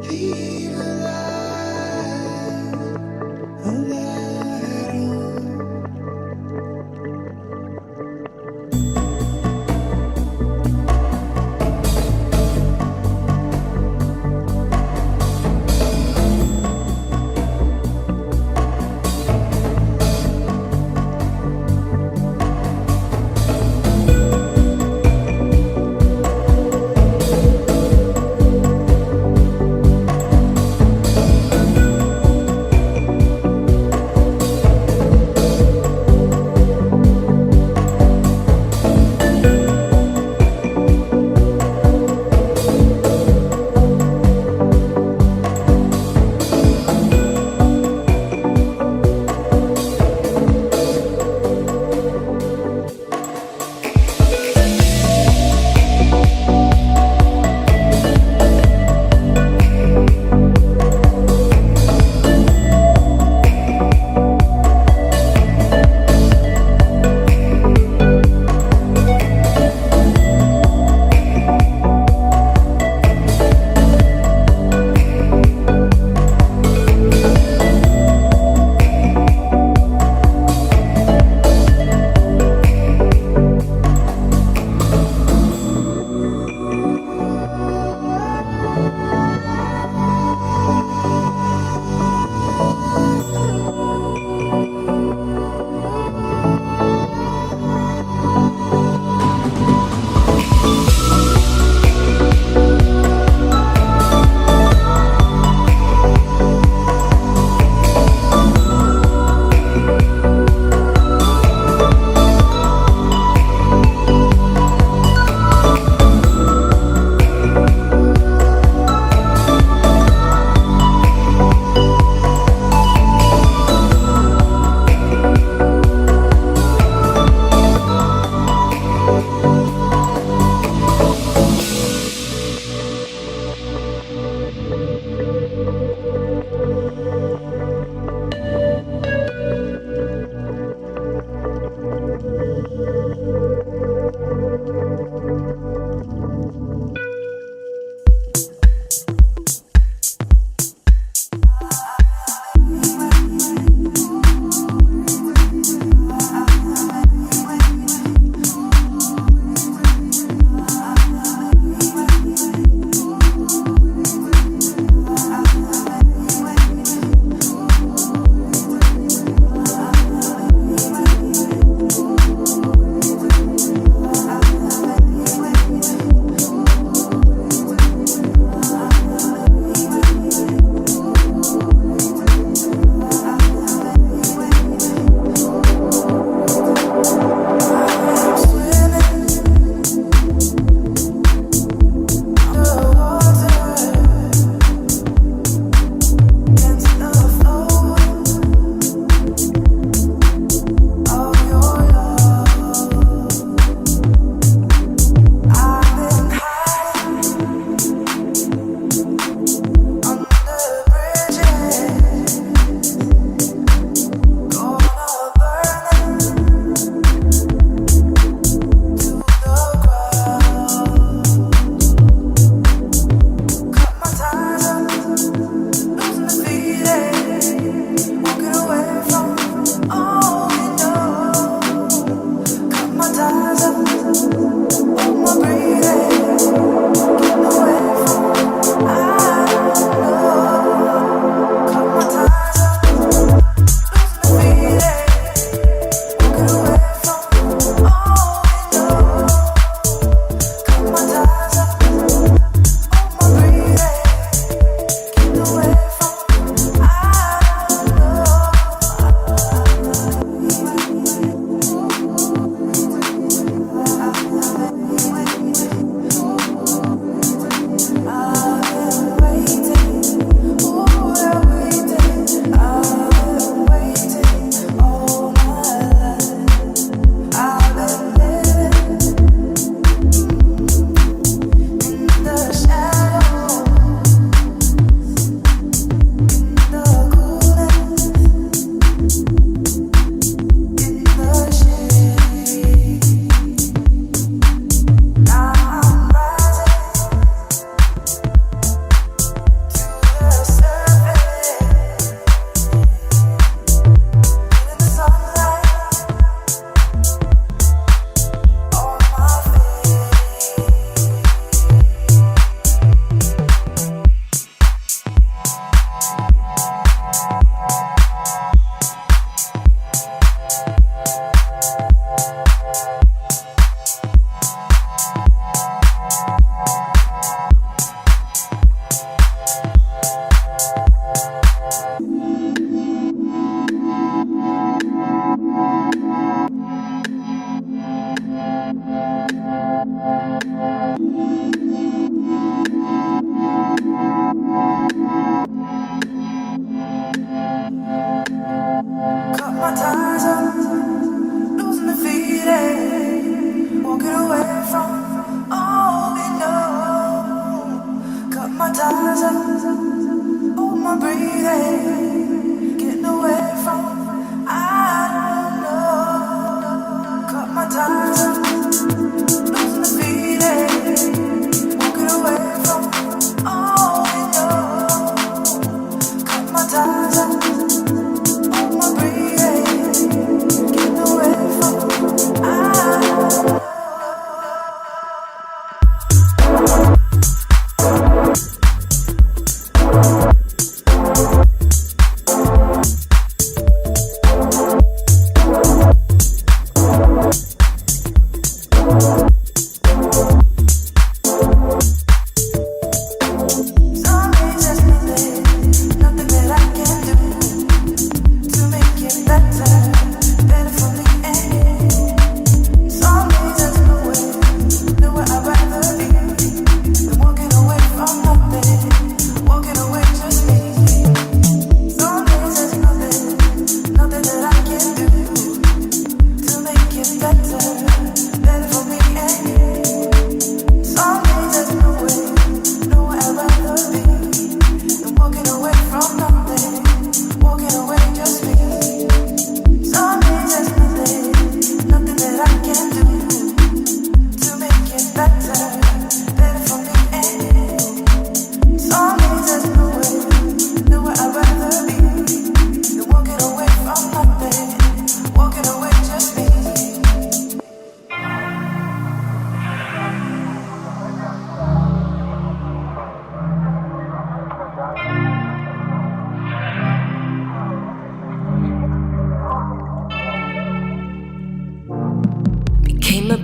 Feel alive, alive.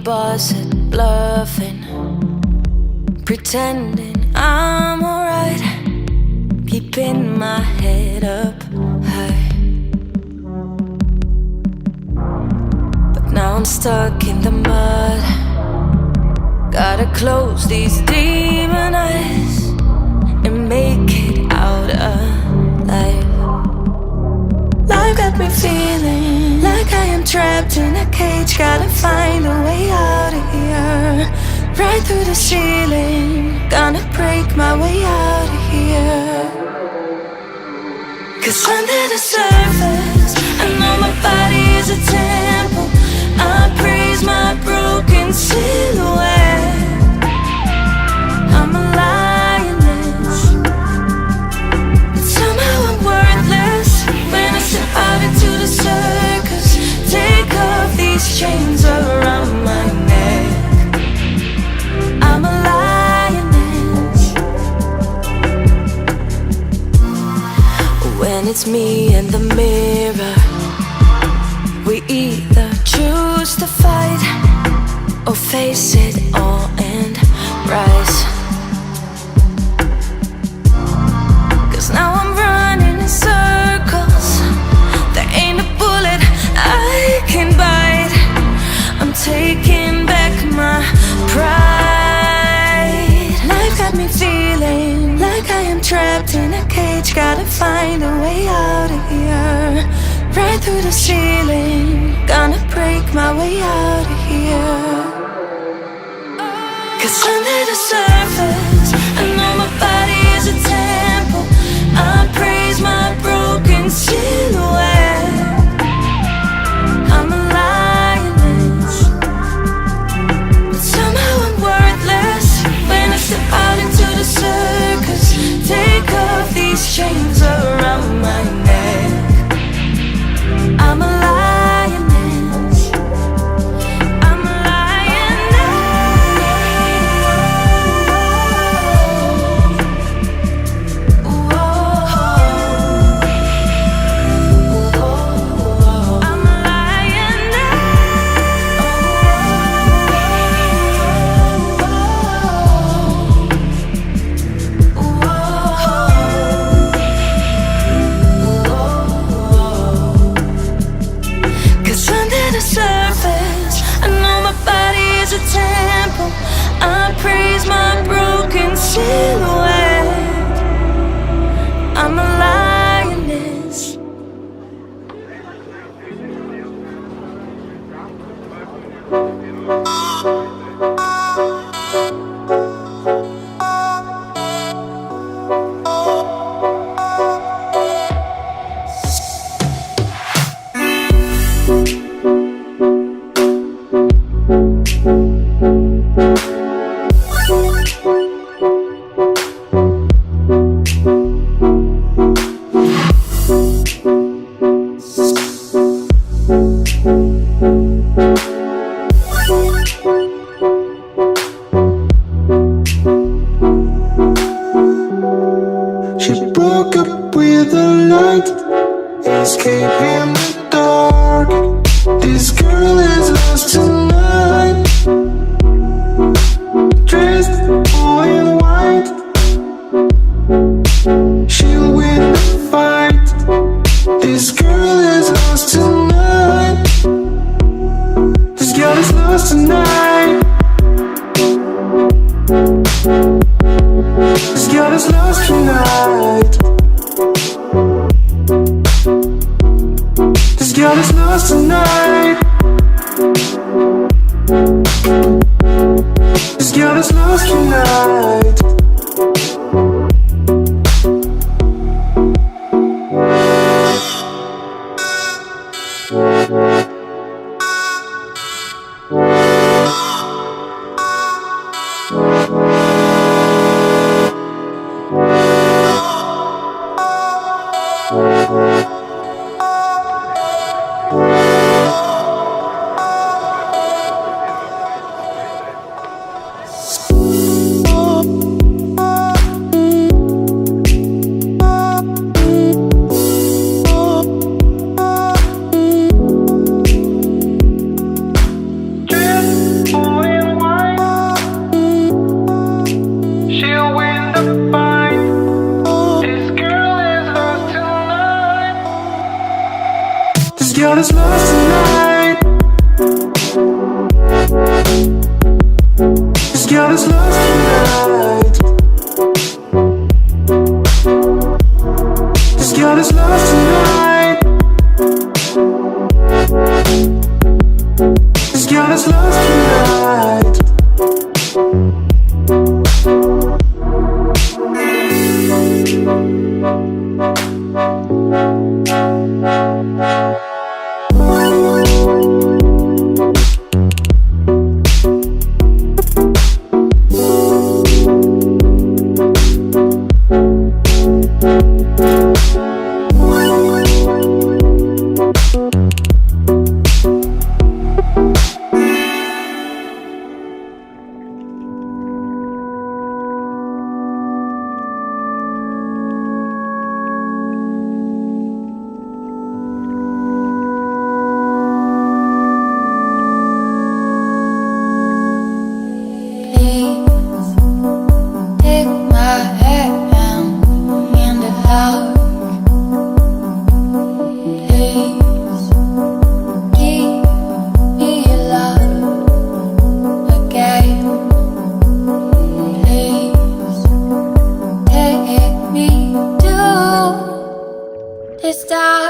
boss at bluffing, pretending I'm alright, keeping my head up high. But now I'm stuck in the mud, gotta close these demon eyes and make it out alive. Life got me feeling like I am trapped in a cage, gotta find a way out of here. Right through the ceiling, gonna break my way out of here. 'Cause under the surface, I know my body is a temple. I praise my broken silhouette. I'm a lioness, but somehow I'm worthless when I step out into the circus. Take off these chains around my neck. I'm a lioness. When it's me and the mirror, we either choose to fight or face it all and rise. 'Cause now I'm running in circles, there ain't a bullet I can bite. I'm taking back my pride. Life got me feeling like I am trapped in a cage, gotta find a way out of here. Right through the ceiling, gonna break my way out of here. 'Cause under the surface, I know my body is a temple. I praise my broken silhouette. I'm a lioness, but somehow I'm worthless when I step out into the circus. Take off these chains around my neck. I'm a lioness. I'm a woke up with a light, escape in the dark. This girl is lost tonight, dressed all in white. She'll win the fight. This girl is lost tonight. This girl is lost tonight. This girl is lost tonight. This girl is lost tonight. This girl is lost tonight. This girl is lost tonight. This girl is lost tonight. This girl is lost tonight. This girl is lost tonight. It's dark.